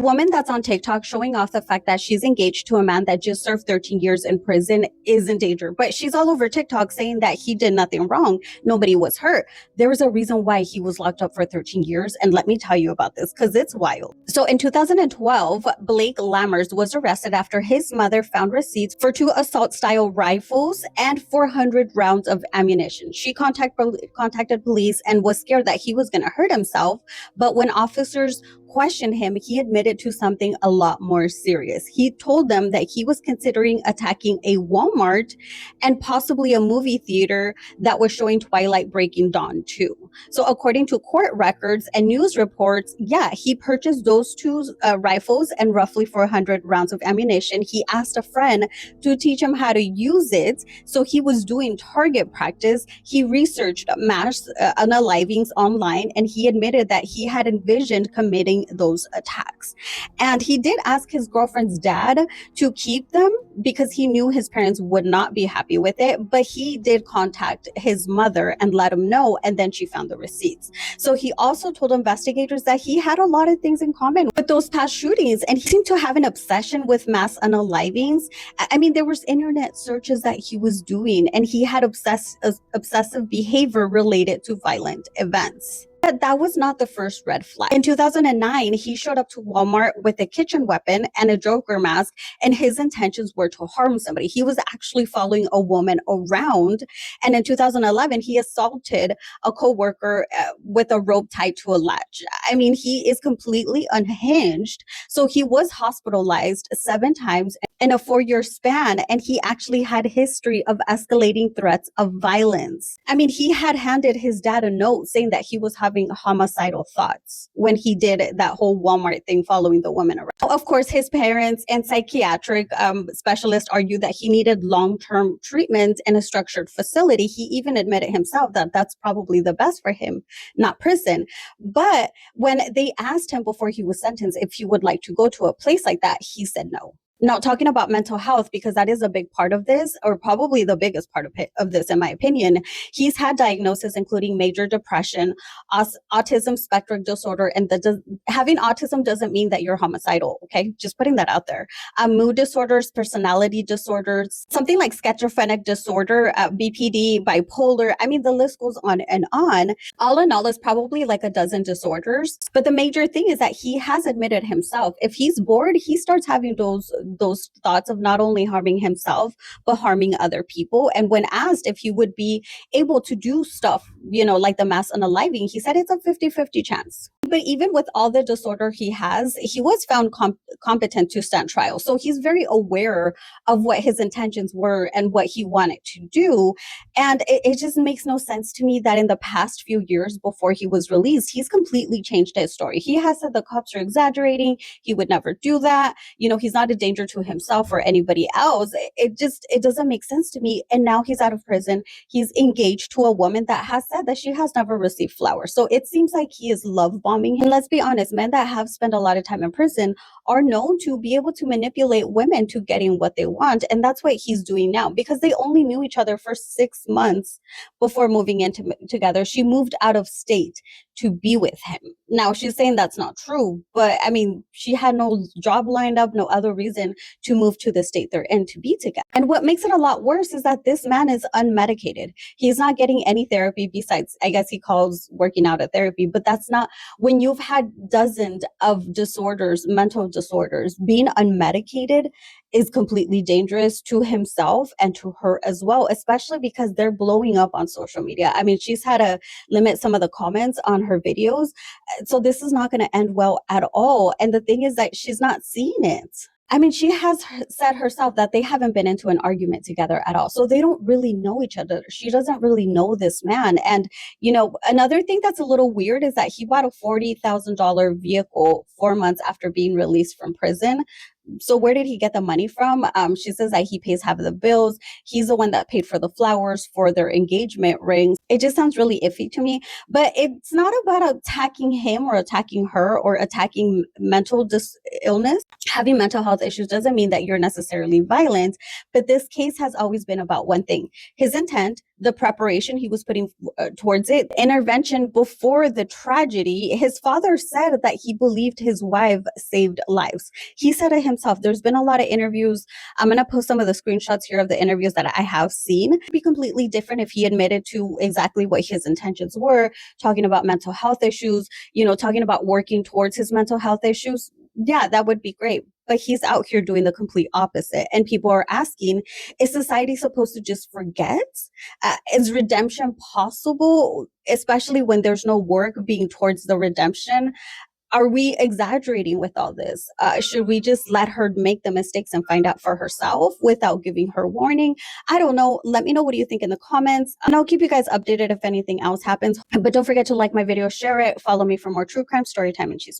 Woman that's on TikTok showing off the fact that she's engaged to a man that just served 13 years in prison is in danger. But she's all over TikTok saying that he did nothing wrong. Nobody was hurt. There was a reason why he was locked up for 13 years. And let me tell you about this because it's wild. So in 2012, Blake Lammers was arrested after his mother found receipts for 2 assault style rifles and 400 rounds of ammunition. She contacted police and was scared that he was going to hurt himself. But when officers questioned him, he admitted to something a lot more serious. He told them that he was considering attacking a Walmart and possibly a movie theater that was showing Twilight Breaking Dawn 2. So according to court records and news reports, yeah, he purchased those 2 rifles and roughly 400 rounds of ammunition. He asked a friend to teach him how to use it. So he was doing target practice. He researched mass unalivings online, and he admitted that he had envisioned committing those attacks. And he did ask his girlfriend's dad to keep them because he knew his parents would not be happy with it. But he did contact his mother and let him know, and then she found the receipts. So he also told investigators that he had a lot of things in common with those past shootings, and he seemed to have an obsession with mass unalivings. I mean, there was internet searches that he was doing, and he had obsessive behavior related to violent events. But that was not the first red flag. In 2009, he showed up to Walmart with a kitchen weapon and a Joker mask, and his intentions were to harm somebody. He was actually following a woman around. And in 2011, he assaulted a coworker with a rope tied to a latch. I mean, he is completely unhinged. So he was hospitalized 7 times in a 4-year span, and he actually had history of escalating threats of violence. I mean, he had handed his dad a note saying that he was having homicidal thoughts when he did that whole Walmart thing following the woman around. Of course, his parents and psychiatric specialists argued that he needed long-term treatment in a structured facility. He even admitted himself that that's probably the best for him, not prison. But when they asked him before he was sentenced if he would like to go to a place like that, he said no. Now, talking about mental health, because that is a big part of this, or probably the biggest part of this, in my opinion, he's had diagnoses including major depression, autism spectrum disorder, and having autism doesn't mean that you're homicidal, okay? Just putting that out there. Mood disorders, personality disorders, something like schizophrenic disorder, BPD, bipolar. I mean, the list goes on and on. All in all, it's probably like a dozen disorders. But the major thing is that he has admitted himself, if he's bored, he starts having those thoughts of not only harming himself, but harming other people. And when asked if he would be able to do stuff, like the mass unaliving, he said it's a 50-50 chance. But even with all the disorder he has, he was found competent to stand trial. So he's very aware of what his intentions were and what he wanted to do. And it just makes no sense to me that in the past few years before he was released, he's completely changed his story. He has said the cops are exaggerating. He would never do that. He's not a danger to himself or anybody else. It doesn't make sense to me. And now he's out of prison. He's engaged to a woman that has said that she has never received flowers. So it seems like he is love bombing. And let's be honest, men that have spent a lot of time in prison are known to be able to manipulate women to getting what they want. And that's what he's doing now, because they only knew each other for 6 months before moving in together. She moved out of state to be with him. Now, she's saying that's not true, but I mean, she had no job lined up, no other reason to move to the state they're in to be together. And what makes it a lot worse is that this man is unmedicated. He's not getting any therapy besides, I guess he calls working out a therapy, but that's not, when you've had dozens of disorders, mental disorders, being unmedicated is completely dangerous to himself and to her as well, especially because they're blowing up on social media. I mean, she's had to limit some of the comments on her videos. So this is not going to end well at all. And the thing is that she's not seeing it. I mean, she has said herself that they haven't been into an argument together at all. So they don't really know each other. She doesn't really know this man. And, another thing that's a little weird is that he bought a $40,000 vehicle 4 months after being released from prison. So where did he get the money from? She says that he pays half of the bills. He's the one that paid for the flowers for their engagement rings. It just sounds really iffy to me. But it's not about attacking him or attacking her or attacking mental illness. Having mental health issues doesn't mean that you're necessarily violent. But this case has always been about one thing: his intent, the preparation he was putting towards it, intervention before the tragedy. His father said that he believed his wife saved lives. He said it himself. There's been a lot of interviews. I'm going to post some of the screenshots here of the interviews that I have seen. It'd be completely different if he admitted to exactly what his intentions were, talking about mental health issues, talking about working towards his mental health issues. Yeah, that would be great. But he's out here doing the complete opposite. And people are asking, is society supposed to just forget? Is redemption possible, especially when there's no work being towards the redemption? Are we exaggerating with all this? Should we just let her make the mistakes and find out for herself without giving her warning? I don't know. Let me know what you think in the comments, and I'll keep you guys updated if anything else happens. But don't forget to like my video, share it, follow me for more true crime story time and cheese.